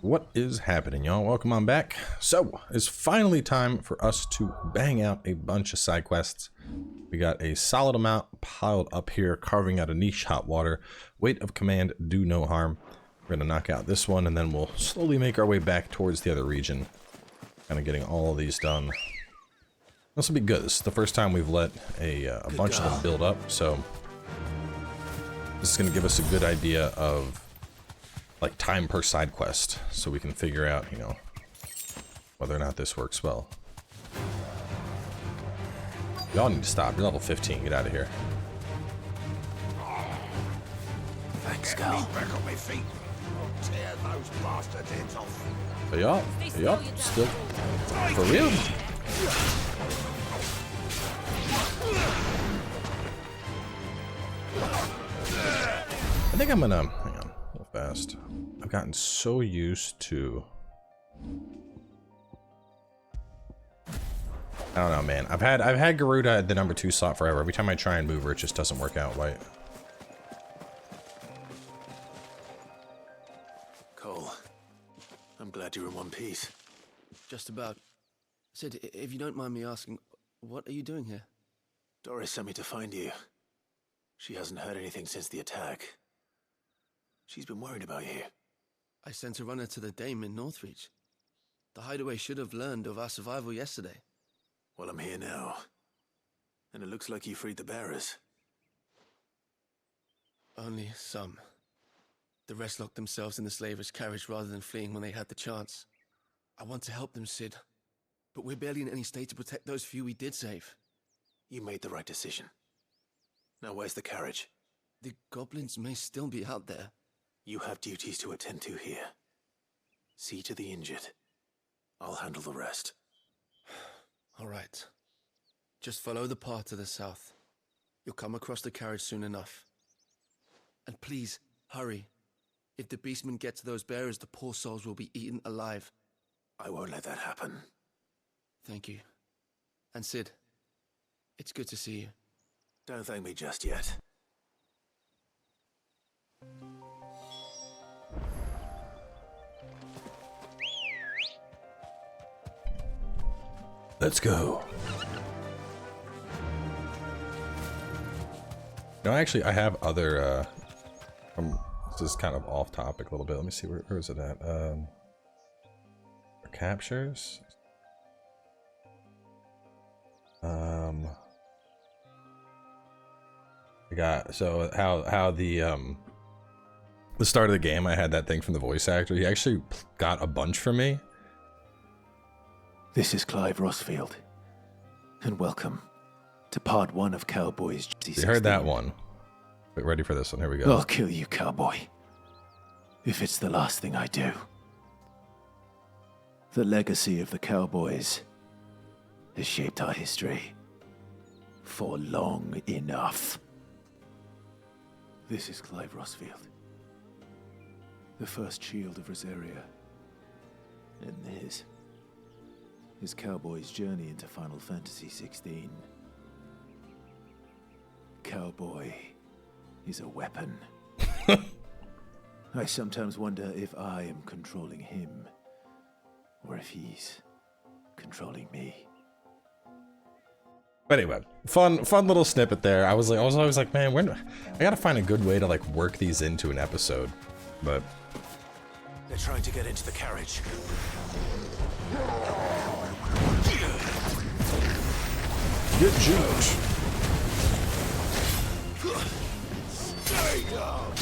What is happening, y'all? Welcome on back. So, it's finally time for us to bang out a bunch of side quests. We got a solid amount piled up here, carving out a niche hot water. Weight of command, do no harm. We're gonna knock out this one, and then we'll slowly make our way back towards the other region. Kind of getting all of these done. This will be good. This is the first time we've let a bunch of them build up, so this is gonna give us a good idea of like time per side quest, so we can figure out, you know, whether or not this works well. Y'all need to stop. You're level 15. Get out of here. Thanks, girl. Back on my feet. I'll tear those bastards' heads off. But y'all still for real? I think I'm gonna hang on real fast. I've gotten so used to, I don't know, man. I've had Garuda at the number 2 slot forever. Every time I try and move her, it just doesn't work out right. Cole, I'm glad you're in one piece. Just about. Sid, if you don't mind me asking, what are you doing here? Doris sent me to find you. She hasn't heard anything since the attack. She's been worried about you. I sent a runner to the Dame in Northreach. The hideaway should have learned of our survival yesterday. Well, I'm here now. And it looks like you freed the bearers. Only some. The rest locked themselves in the slaver's carriage rather than fleeing when they had the chance. I want to help them, Sid. But we're barely in any state to protect those few we did save. You made the right decision. Now where's the carriage? The goblins may still be out there. You have duties to attend to here. See to the injured. I'll handle the rest. All right. Just follow the path to the south. You'll come across the carriage soon enough. And please, hurry. If the beastmen get to those bearers, the poor souls will be eaten alive. I won't let that happen. Thank you. And Sid, it's good to see you. Don't thank me just yet. Let's go. No, actually, I have other, this is kind of off topic a little bit. Let me see, where is it at? Captures? I got, so how the start of the game, I had that thing from the voice actor. He actually got a bunch for me. This is Clive Rosfield, and welcome to part 1 of Cowboy's Fantasy XVI. You heard that one. Wait, ready for this one? Here we go. I'll kill you, cowboy, if it's the last thing I do. The legacy of the Cowboys has shaped our history for long enough. This is Clive Rosfield, the first Shield of Rosaria, and this is Cowboy's journey into Final Fantasy XVI. Cowboy is a weapon. I sometimes wonder if I am controlling him, or if he's controlling me. But anyway, fun little snippet there. I was always like, man, I gotta find a good way to like work these into an episode, but they're trying to get into the carriage. Get juked. Stay down.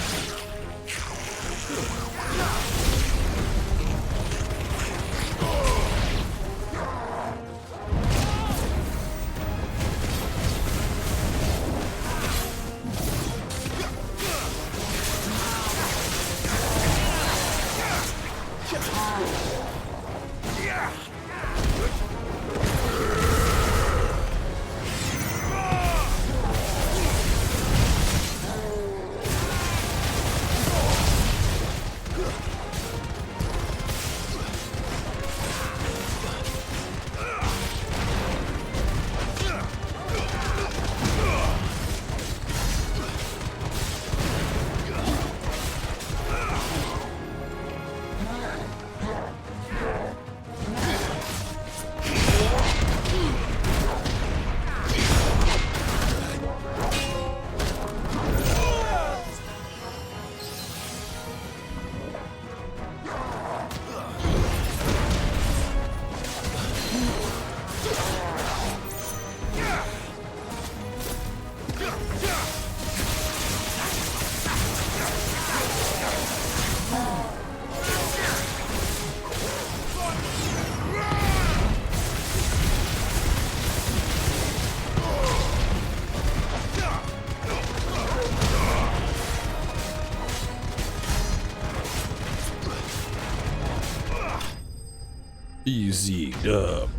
Easy dub.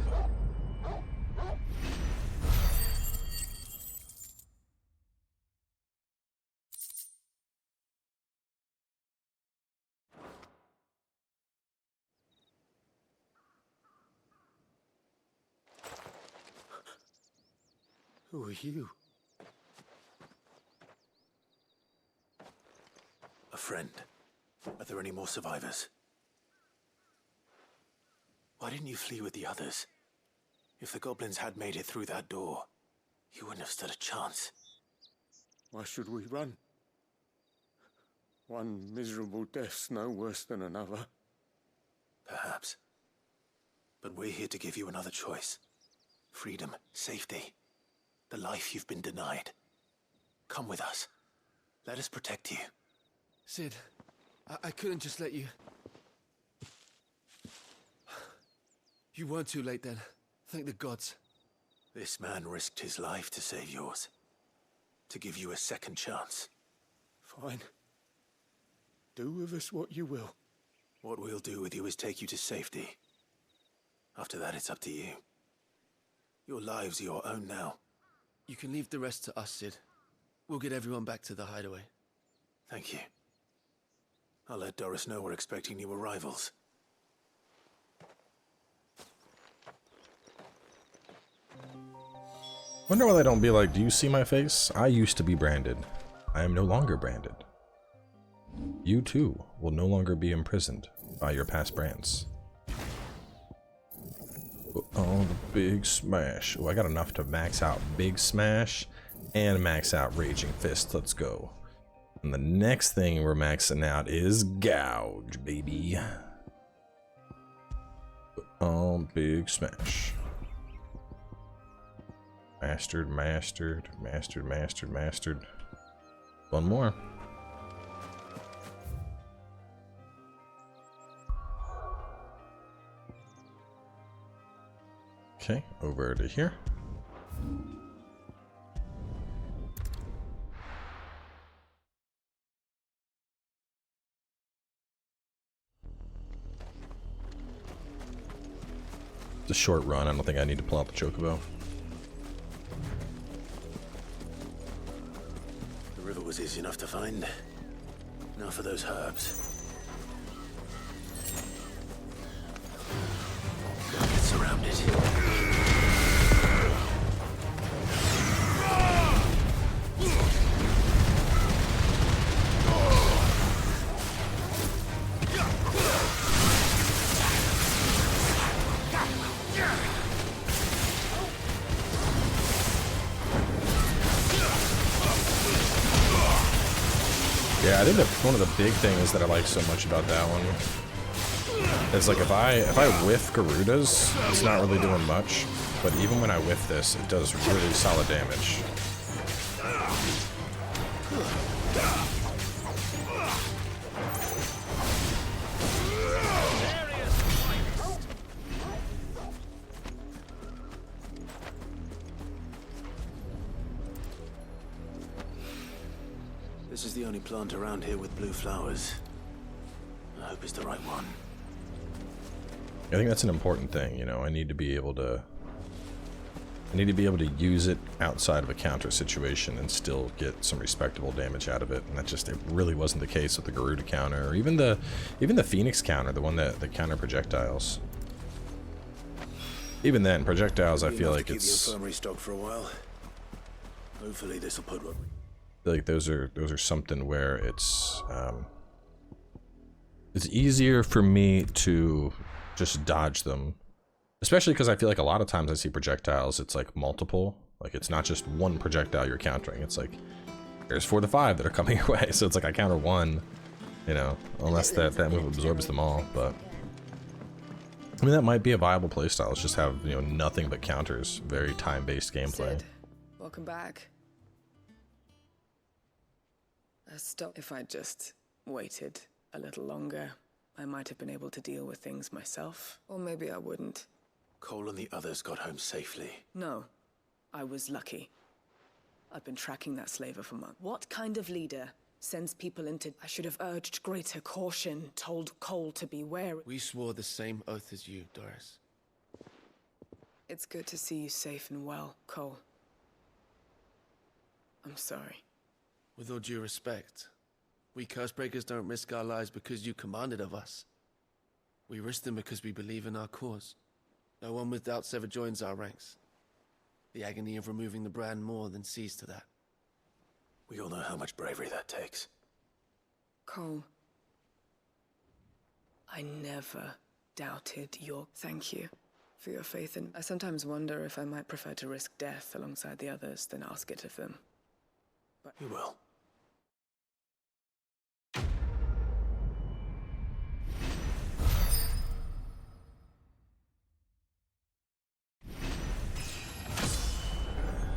Who are you? A friend. Are there any more survivors? Why didn't you flee with the others? If the goblins had made it through that door, you wouldn't have stood a chance. Why should we run? One miserable death's no worse than another. Perhaps. But we're here to give you another choice. Freedom, safety, the life you've been denied. Come with us. Let us protect you. Sid, I couldn't just let you... You weren't too late then. Thank the gods. This man risked his life to save yours. To give you a second chance. Fine. Do with us what you will. What we'll do with you is take you to safety. After that, it's up to you. Your lives are your own now. You can leave the rest to us, Sid. We'll get everyone back to the hideaway. Thank you. I'll let Doris know we're expecting new arrivals. Wonder why they don't be like, do you see my face? I used to be branded. I am no longer branded. You too will no longer be imprisoned by your past brands. Oh, the big smash. Oh, I got enough to max out big smash and max out raging fist. Let's go. And the next thing we're maxing out is gouge, baby. Oh, big smash. Mastered, mastered, mastered, mastered, mastered. One more. Okay, over to here. It's a short run. I don't think I need to pull out the chocobo. The river was easy enough to find. Now for those herbs. Get surrounded. Yeah, I think that one of the big things that I like so much about that one is like if I whiff Garudas, it's not really doing much, but even when I whiff this, it does really solid damage. This is the only plant around here with blue flowers. I hope it's the right one. I think that's an important thing, you know. I need to be able to use it outside of a counter situation and still get some respectable damage out of it. And that just, it really wasn't the case with the Garuda counter, or even the Phoenix counter, the one that counter projectiles. Even then, projectiles, I feel like it's keep the infirmary stocked for a while. Hopefully this will put what we... like those are something where it's easier for me to just dodge them, especially because I feel like a lot of times I see projectiles, it's like multiple, like it's not just one projectile you're countering, it's like there's 4 to 5 that are coming your way, so it's like I counter one, you know, unless that move absorbs them all. But I mean, that might be a viable playstyle. Let's just have, you know, nothing but counters, very time-based gameplay. Sid, welcome back. Stop. If I just waited a little longer, I might have been able to deal with things myself. Or maybe I wouldn't. Cole and the others got home safely. No, I was lucky. I've been tracking that slaver for months. What kind of leader sends people into... I should have urged greater caution, told Cole to be wary. We swore the same oath as you, Doris. It's good to see you safe and well, Cole. I'm sorry. With all due respect, we Cursebreakers don't risk our lives because you commanded of us. We risk them because we believe in our cause. No one with doubts ever joins our ranks. The agony of removing the brand more than sees to that. We all know how much bravery that takes. Cole, I never doubted your... Thank you for your faith, and I sometimes wonder if I might prefer to risk death alongside the others than ask it of them. But You will.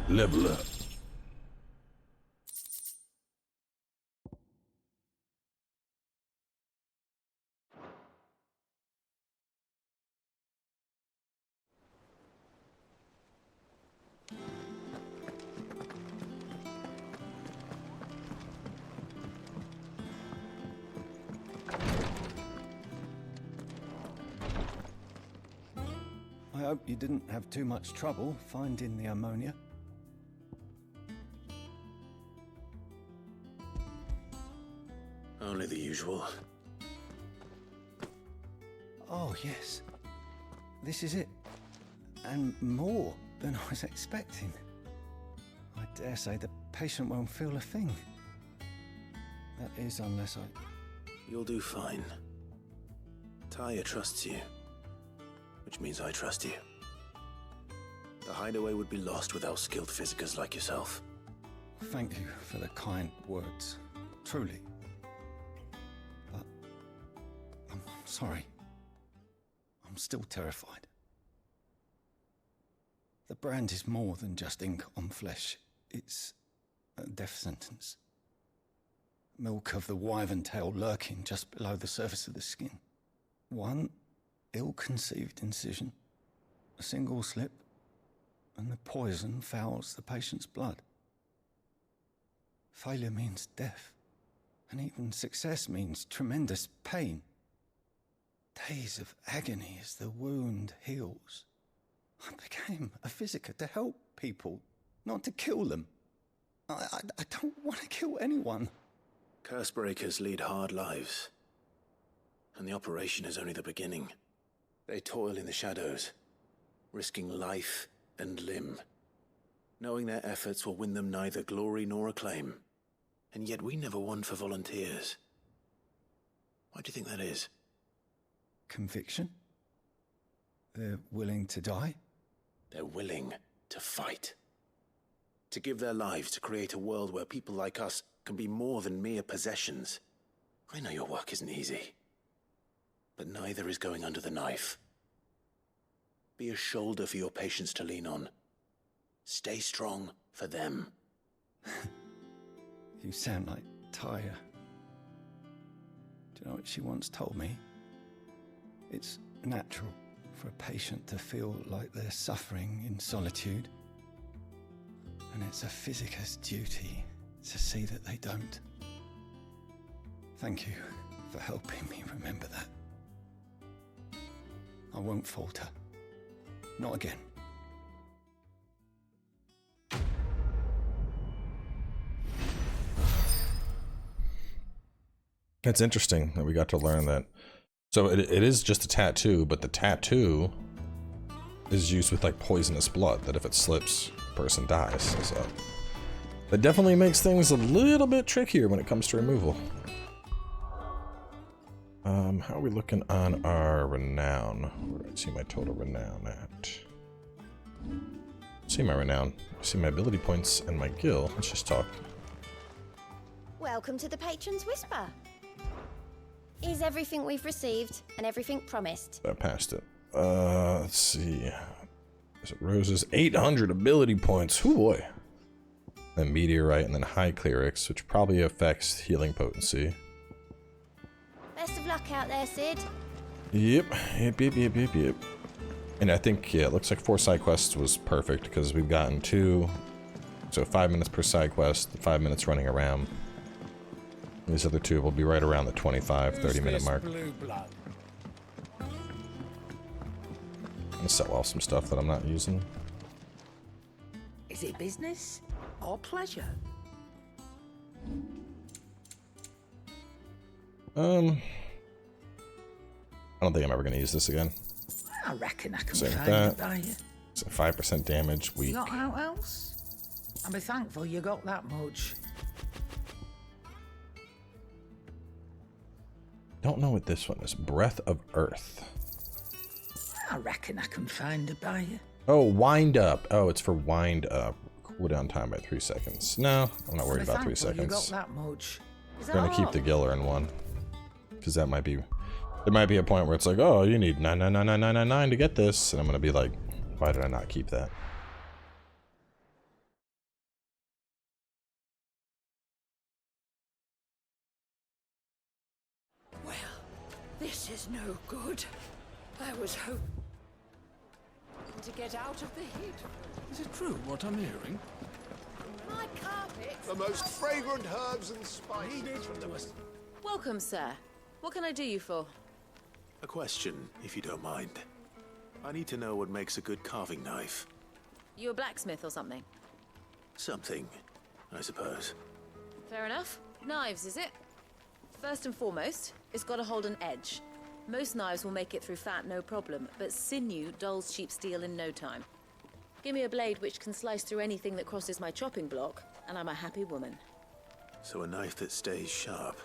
Level up. I hope you didn't have too much trouble finding the ammonia. Only the usual. Oh, yes. This is it. And more than I was expecting. I dare say the patient won't feel a thing. That is, unless I... You'll do fine. Tyre trusts you. Which means I trust you. The hideaway would be lost without skilled physicers like yourself. Thank you for the kind words. Truly. But... I'm sorry. I'm still terrified. The brand is more than just ink on flesh. It's a death sentence. Milk of the wyvern tail lurking just below the surface of the skin. One ill-conceived incision, a single slip, and the poison fouls the patient's blood. Failure means death, and even success means tremendous pain. Days of agony as the wound heals. I became a physiker to help people, not to kill them. I don't want to kill anyone. Cursebreakers lead hard lives. And the operation is only the beginning. They toil in the shadows, risking life and limb, knowing their efforts will win them neither glory nor acclaim. And yet we never won for volunteers. Why do you think that is? Conviction? They're willing to die? They're willing to fight. To give their lives to create a world where people like us can be more than mere possessions. I know your work isn't easy. But neither is going under the knife. Be a shoulder for your patients to lean on. Stay strong for them. You sound like Tyre. Do you know what she once told me? It's natural for a patient to feel like they're suffering in solitude. And it's a physiker's duty to see that they don't. Thank you for helping me remember that. I won't falter. Not again. It's interesting that we got to learn that. So it is just a tattoo, but the tattoo is used with like poisonous blood, that if it slips, the person dies. So that definitely makes things a little bit trickier when it comes to removal. How are we looking on our renown? Where do I see my total renown at? See my renown. See my ability points and my gil. Let's just talk. Welcome to the Patron's Whisper. Is everything we've received and everything promised? I passed it. Let's see. Is it roses? 800 ability points. Oh boy. Then meteorite and then high clerics, which probably affects healing potency. Best of luck out there, Sid. Yep. And I think, yeah, it looks like 4 side quests was perfect because we've gotten 2. So 5 minutes per side quest, 5 minutes running around. These other two will be right around the 25-30 minute mark. Blue blood? I'll sell off some stuff that I'm not using. Is it business or pleasure? I don't think I'm ever gonna use this again. I reckon I can Same with find that. it by you. It's a 5% damage, You weak. got out else? I'll be thankful you got that much. Don't know what this one is. Breath of Earth. I reckon I can find it by you. Oh, wind up. Oh, it's for wind up. Cooldown time by 3 seconds. No, I'm not worried about 3 You got seconds. that much. Is We're that gonna keep all? the Giller in one. Because that might be... There might be a point where it's like, oh, you need 9999999 to get this. And I'm gonna be like, why did I not keep that? Well, this is no good. I was hoping to get out of the heat. Is it true what I'm hearing? My carpet. The most fragrant herbs and spices. Welcome, sir. What can I do you for? A question, if you don't mind. I need to know what makes a good carving knife. You a blacksmith or something? Something, I suppose. Fair enough. Knives, is it? First and foremost, it's got to hold an edge. Most knives will make it through fat, no problem, but sinew dulls cheap steel in no time. Give me a blade which can slice through anything that crosses my chopping block, and I'm a happy woman. So a knife that stays sharp.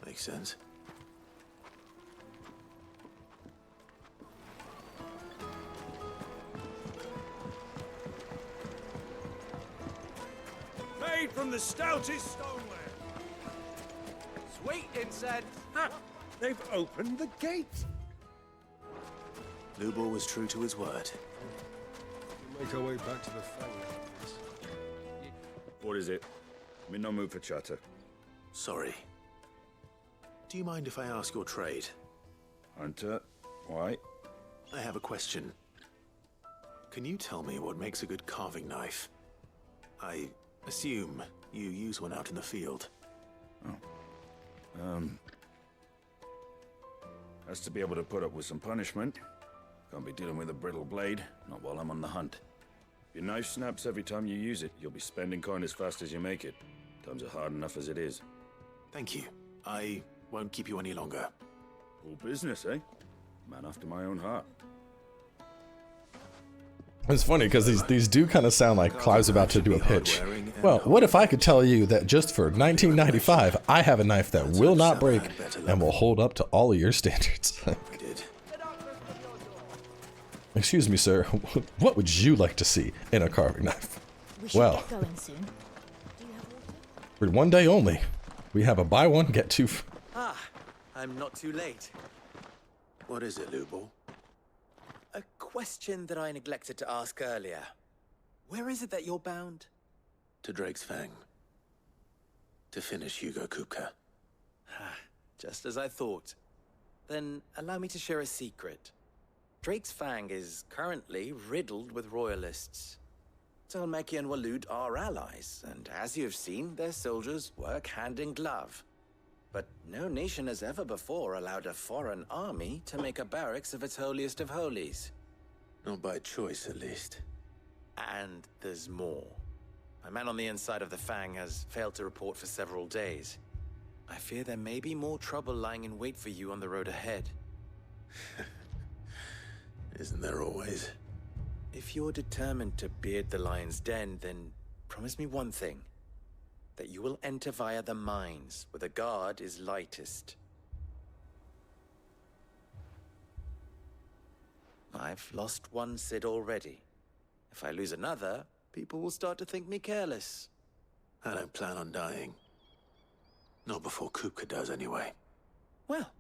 Makes sense. Made from the stoutest stoneware. Sweet incense. Ha! They've opened the gate. Lubor was true to his word. We'll make our way back to the Fang. What is it? I'm in no mood for chatter. Sorry. Do you mind if I ask your trade? Hunter, why? I have a question. Can you tell me what makes a good carving knife? I assume you use one out in the field. Has to be able to put up with some punishment. Can't be dealing with a brittle blade, not while I'm on the hunt. If your knife snaps every time you use it, you'll be spending coin as fast as you make it. Times are hard enough as it is. Thank you. I won't keep you any longer. All business, eh? Man after my own heart. It's funny because these do kind of sound like Clive's about to do a pitch. Well, what if I could tell you that just for $19.95, I have a knife that will not break and will hold up to all of your standards? I did. Excuse me, sir. What would you like to see in a carving knife? We should Well, get going soon. Do you have water? for one day only, we have a buy one, get two. I'm not too late. What is it, Lubor? A question that I neglected to ask earlier. Where is it that you're bound? To Drake's Fang. To finish Hugo Kupka. Just as I thought. Then allow me to share a secret. Drake's Fang is currently riddled with royalists. Talmeki and Waloed are allies, and as you have seen, their soldiers work hand in glove. But no nation has ever before allowed a foreign army to make a barracks of its holiest of holies. Not by choice, at least. And there's more. A man on the inside of the Fang has failed to report for several days. I fear there may be more trouble lying in wait for you on the road ahead. Isn't there always? If you're determined to beard the lion's den, then promise me one thing. That you will enter via the mines, where the guard is lightest. I've lost one Cid already. If I lose another, people will start to think me careless. I don't plan on dying. Not before Kupka does, anyway. Well,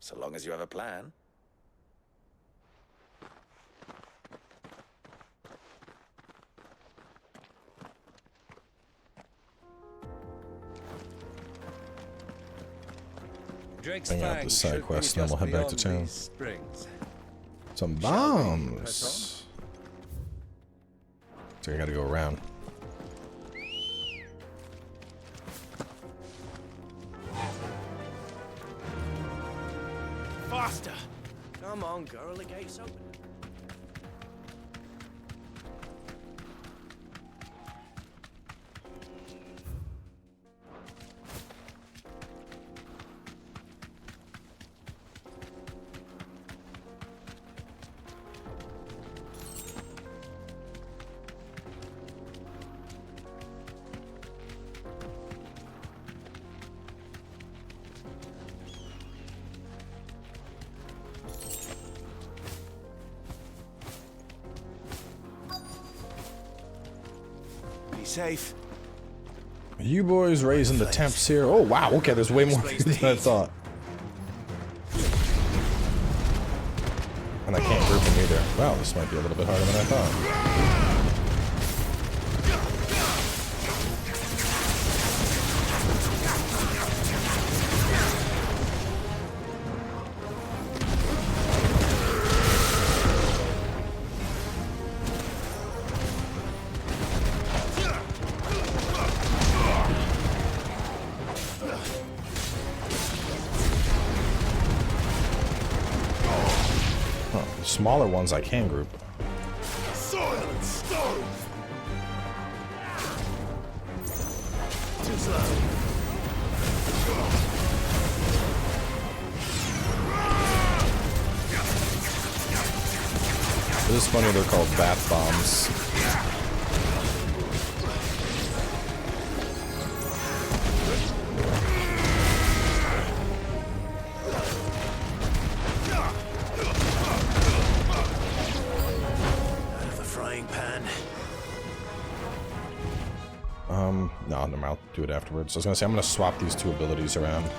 so long as you have a plan. Bang out the side quest, and then we'll head back to town. Some bombs. So I gotta go around. Faster! Come on, girl, the gate's open. Safe. You boys raising the temps here. Oh wow, okay, there's way more than I thought. And I can't group them either. Wow, this might be a little bit harder than I thought. Smaller ones I can group. Soil and stone. Too slow. It is funny they're called bath bombs. No, I'll do it afterwards. I was gonna say I'm gonna swap these two abilities around.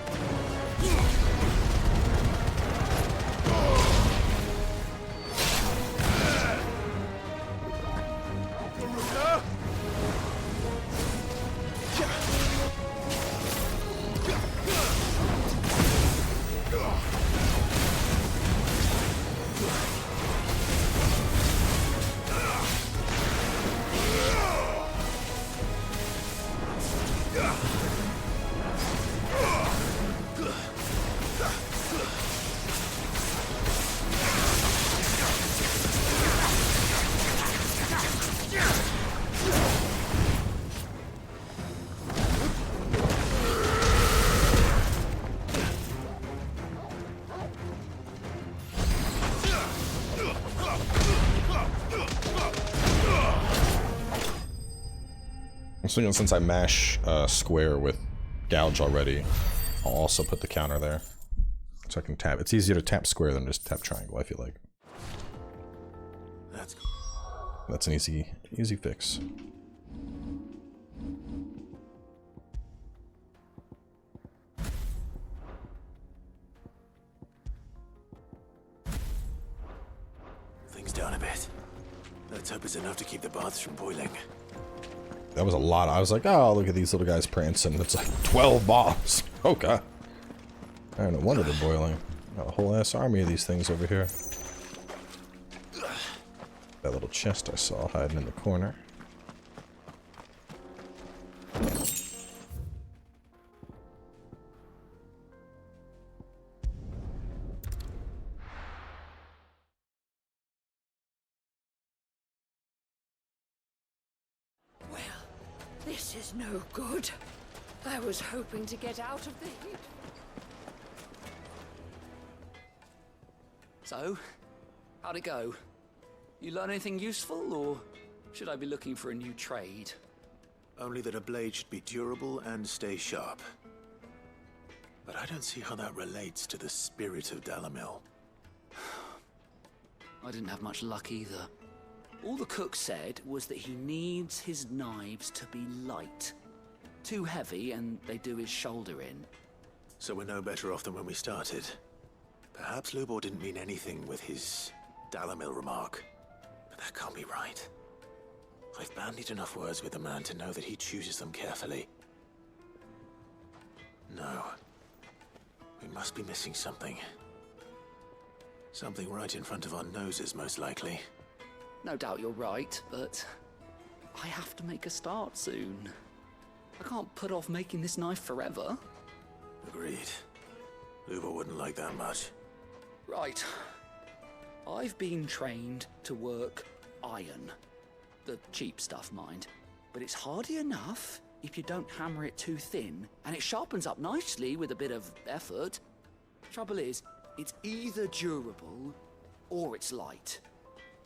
So, since I mash square with gouge already, I'll also put the counter there. So I can tap. It's easier to tap square than just tap triangle, I feel like. That's an easy fix. Things down a bit. Let's hope it's enough to keep the baths from boiling. That was a lot. I was like, oh, look at these little guys prancing. It's like 12 bombs. Oh, God. I don't know, wonder they're boiling. Got a whole ass army of these things over here. That little chest I saw hiding in the corner. This is no good. I was hoping to get out of the heat. So, how'd it go? You learn anything useful, or should I be looking for a new trade? Only that a blade should be durable and stay sharp. But I don't see how that relates to the spirit of Dalimil. I didn't have much luck either. All the cook said was that he needs his knives to be light. Too heavy and they do his shoulder in. So we're no better off than when we started. Perhaps Lubor didn't mean anything with his Dalimil remark. But that can't be right. I've bandied enough words with the man to know that he chooses them carefully. No. We must be missing something. Something right in front of our noses, most likely. No doubt you're right, but I have to make a start soon. I can't put off making this knife forever. Agreed. Lubor wouldn't like that much. Right. I've been trained to work iron. The cheap stuff, mind. But it's hardy enough if you don't hammer it too thin, and it sharpens up nicely with a bit of effort. Trouble is, it's either durable or it's light.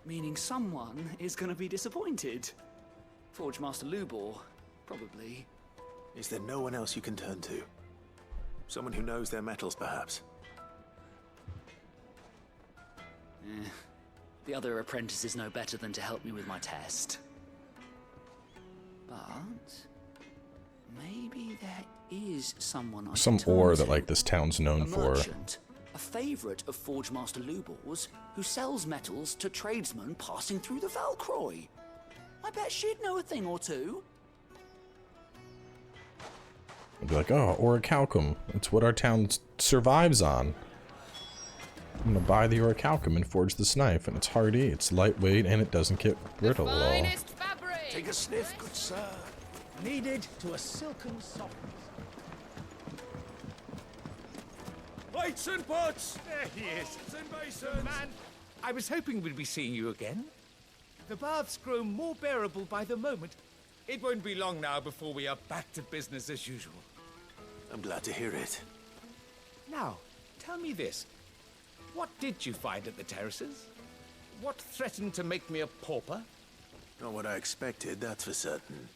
Meaning someone is gonna be disappointed. Forge Master Lubor, probably. Is there no one else you can turn to? Someone who knows their metals, perhaps? The other apprentices know better than to help me with my test. But maybe there is someone I Some can turn ore to. that like this town's known A for. merchant, a favourite of Forge Master Lubor's, who sells metals to tradesmen passing through the Valcroy. I bet she'd know a thing or two. I'd be like, oh, orichalcum. It's what our town survives on. I'm gonna buy the orichalcum and forge this knife, and it's hardy, it's lightweight, and it doesn't get brittle at all. Take a sniff, good sir. Kneaded to a silken softness. Plates and pots! There he is. Pots and basins! Man, I was hoping we'd be seeing you again. The baths grow more bearable by the moment. It won't be long now before we are back to business as usual. I'm glad to hear it. Now, tell me this. What did you find at the terraces? What threatened to make me a pauper? Not what I expected, that's for certain.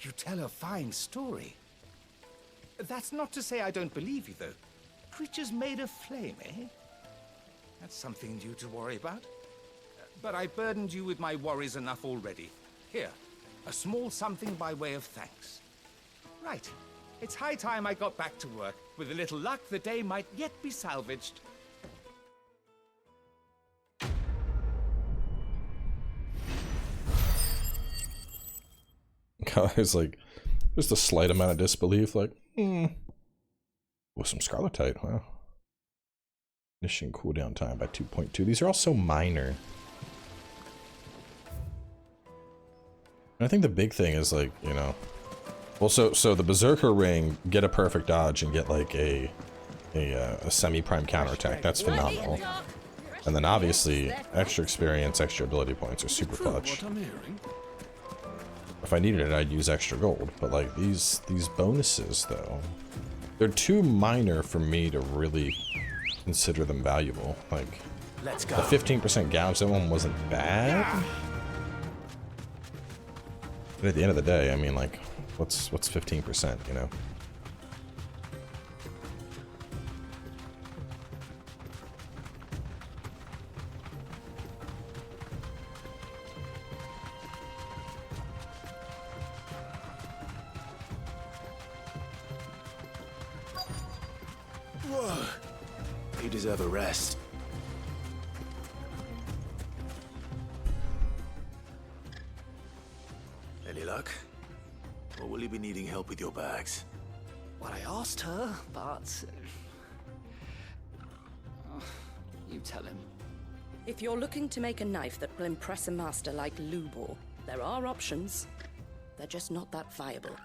You tell a fine story. That's not to say I don't believe you, though. Creatures made of flame, eh? That's something new to worry about. But I burdened you with my worries enough already. Here, a small something by way of thanks. Right. It's high time I got back to work. With a little luck, the day might yet be salvaged. I was like, just a slight amount of disbelief, like, with some scarletite, wow. Finishing cooldown time by 2.2. These are all so minor. And I think the big thing is like, you know, well, so the Berserker ring, get a perfect dodge and get like a semi-prime counterattack. That's phenomenal. And then obviously, extra experience, extra ability points are super clutch. If I needed it, I'd use extra gold. But like these bonuses, though, they're too minor for me to really consider them valuable. Like, Let's go. The 15% gouge, that one wasn't bad. But at the end of the day, I mean, like, what's 15%, you know? Whoa. You deserve a rest. Any luck? Or will you be needing help with your bags? Well, I asked her, but... you tell him. If you're looking to make a knife that will impress a master like Lubor, there are options. They're just not that viable.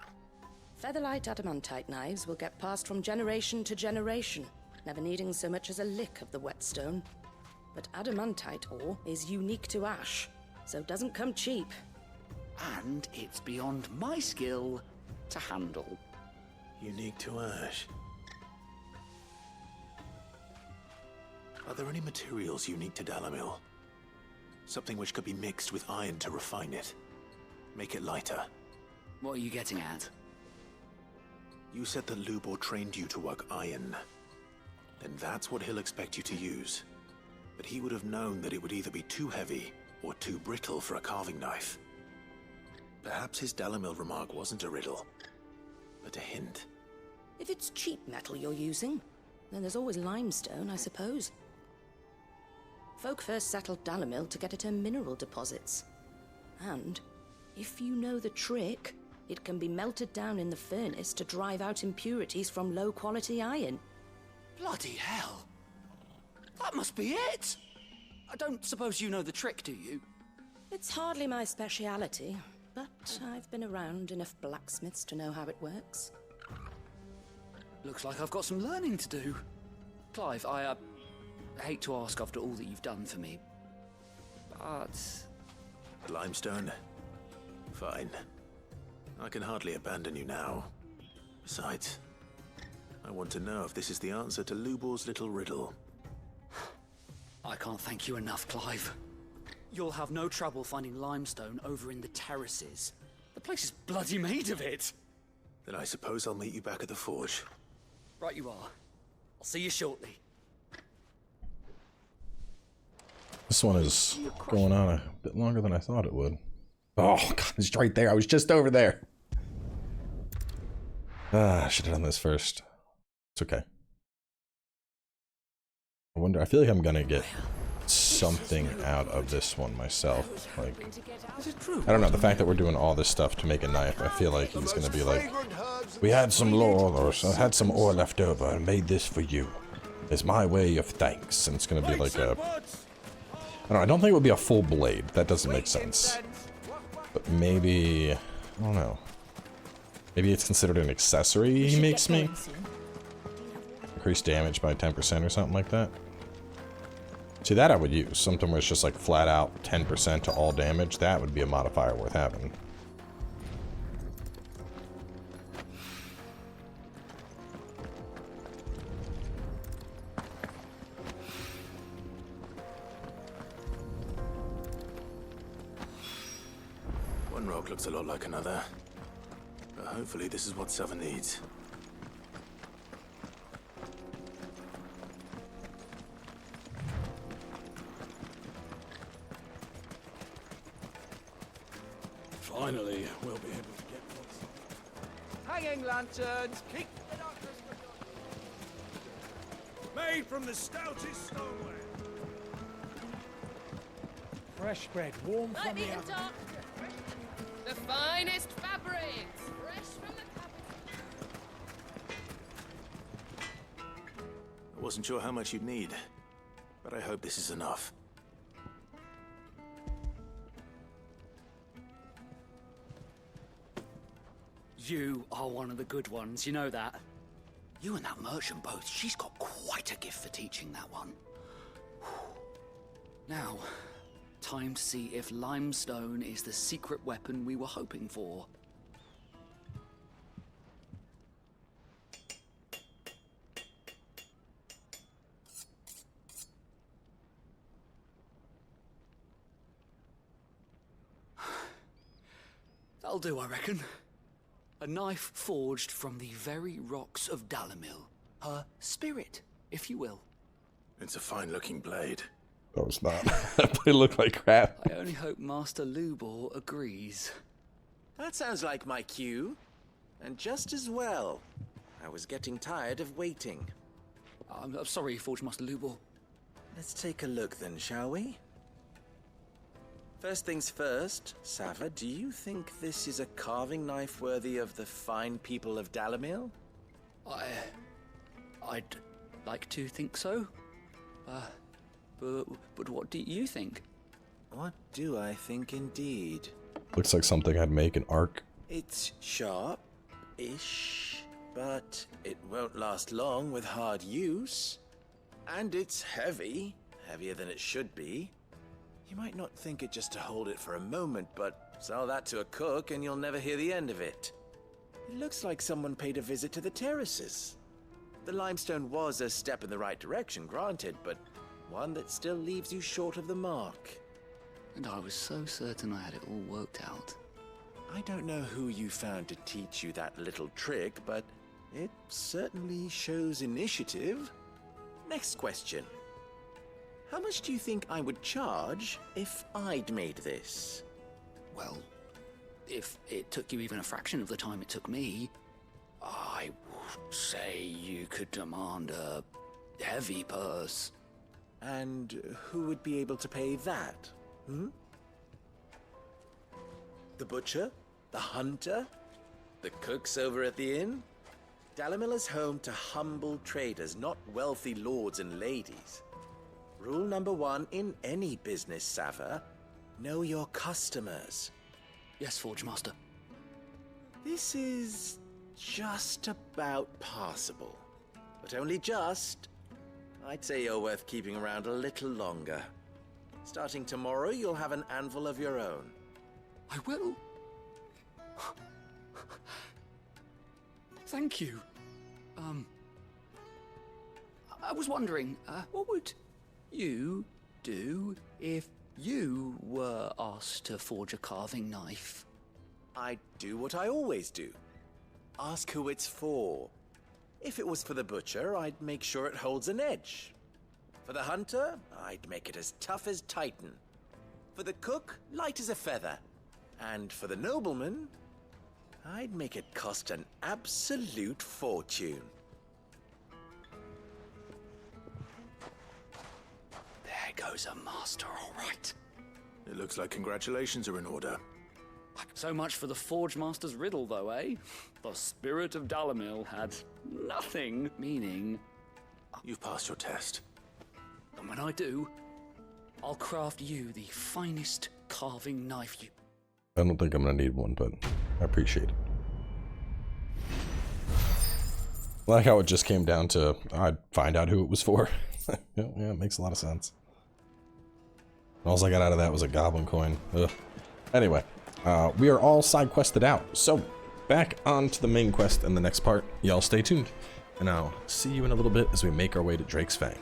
Featherlight adamantite knives will get passed from generation to generation, never needing so much as a lick of the whetstone. But adamantite ore is unique to ash, so it doesn't come cheap. And it's beyond my skill to handle. Unique to ash. Are there any materials unique to Dalimil? Something which could be mixed with iron to refine it. Make it lighter. What are you getting at? You said that Lubor trained you to work iron. Then that's what he'll expect you to use. But he would have known that it would either be too heavy or too brittle for a carving knife. Perhaps his Dalimil remark wasn't a riddle, but a hint. If it's cheap metal you're using, then there's always limestone, I suppose. Folk first settled Dalimil to get at her mineral deposits. And, if you know the trick, it can be melted down in the furnace to drive out impurities from low-quality iron. Bloody hell! That must be it! I don't suppose you know the trick, do you? It's hardly my speciality, but I've been around enough blacksmiths to know how it works. Looks like I've got some learning to do. Clive, I hate to ask after all that you've done for me, but... Limestone? Fine. I can hardly abandon you now. Besides, I want to know if this is the answer to Lubor's little riddle. I can't thank you enough, Clive. You'll have no trouble finding limestone over in the terraces. The place is bloody made of it. Then I suppose I'll meet you back at the forge. Right you are. I'll see you shortly. This one is going on a bit longer than I thought it would. Oh, God, it's right there. I was just over there. I should have done this first. It's okay. I wonder, I feel like I'm gonna get something out of this one myself. Like, I don't know, the fact that we're doing all this stuff to make a knife, I feel like he's gonna be like, we had some lore, or had some ore left over and made this for you. It's my way of thanks. And it's gonna be like a... I don't think it would be a full blade. That doesn't make sense. But maybe... I don't know. Maybe it's considered an accessory he makes me? Increase damage by 10% or something like that. See, that I would use. Something where it's just like flat out 10% to all damage. That would be a modifier worth having. One rock looks a lot like another. But hopefully this is what Sava needs. Finally, we'll be able to get what's... Hanging lanterns, keep the darkness Made from the stoutest stoneware. fresh bread, warm from the oven. The finest fabrics, fresh from the cabinet. I wasn't sure how much you'd need, but I hope this is enough. You are one of the good ones, you know that. You and that merchant both, she's got quite a gift for teaching that one. Now, time to see if limestone is the secret weapon we were hoping for. That'll do, I reckon. A knife forged from the very rocks of Dalimil. Her spirit, if you will. It's a fine-looking blade. No, it's not. That blade looked like crap. I only hope Master Lubor agrees. That sounds like my cue. And just as well. I was getting tired of waiting. I'm sorry, Forge Master Lubor. Let's take a look then, shall we? First things first, Sava, do you think this is a carving knife worthy of the fine people of Dalimil? I'd like to think so. But what do you think? What do I think indeed? Looks like something I'd make an arc. It's sharp-ish, but it won't last long with hard use. And it's heavy, heavier than it should be. You might not think it just to hold it for a moment, but sell that to a cook and you'll never hear the end of it. It looks like someone paid a visit to the terraces. The limestone was a step in the right direction, granted, but one that still leaves you short of the mark. And I was so certain I had it all worked out. I don't know who you found to teach you that little trick, but it certainly shows initiative. Next question. How much do you think I would charge if I'd made this? Well, if it took you even a fraction of the time it took me, I would say you could demand a heavy purse. And who would be able to pay that? The butcher? The hunter? The cooks over at the inn? Dalimil is home to humble traders, not wealthy lords and ladies. Rule number one in any business, Sava. Know your customers. Yes, Forge Master. This is just about passable. But only just. I'd say you're worth keeping around a little longer. Starting tomorrow, you'll have an anvil of your own. I will. Thank you. I was wondering, what would you do if you were asked to forge a carving knife? I'd do what I always do. Ask who it's for. If it was for the butcher, I'd make sure it holds an edge. For the hunter, I'd make it as tough as Titan. For the cook, light as a feather. And for the nobleman, I'd make it cost an absolute fortune. There goes a master, all right. It looks like congratulations are in order. So much for the Forge Master's riddle, though, eh? The spirit of Dalimil had nothing, meaning... You've passed your test. And when I do, I'll craft you the finest carving knife you... I don't think I'm gonna need one, but I appreciate it. I like how it just came down to I'd find out who it was for. Yeah, it makes a lot of sense. All I got out of that was a goblin coin. Ugh. Anyway, we are all side quested out, so back on to the main quest in the next part. Y'all stay tuned, and I'll see you in a little bit as we make our way to Drake's Fang.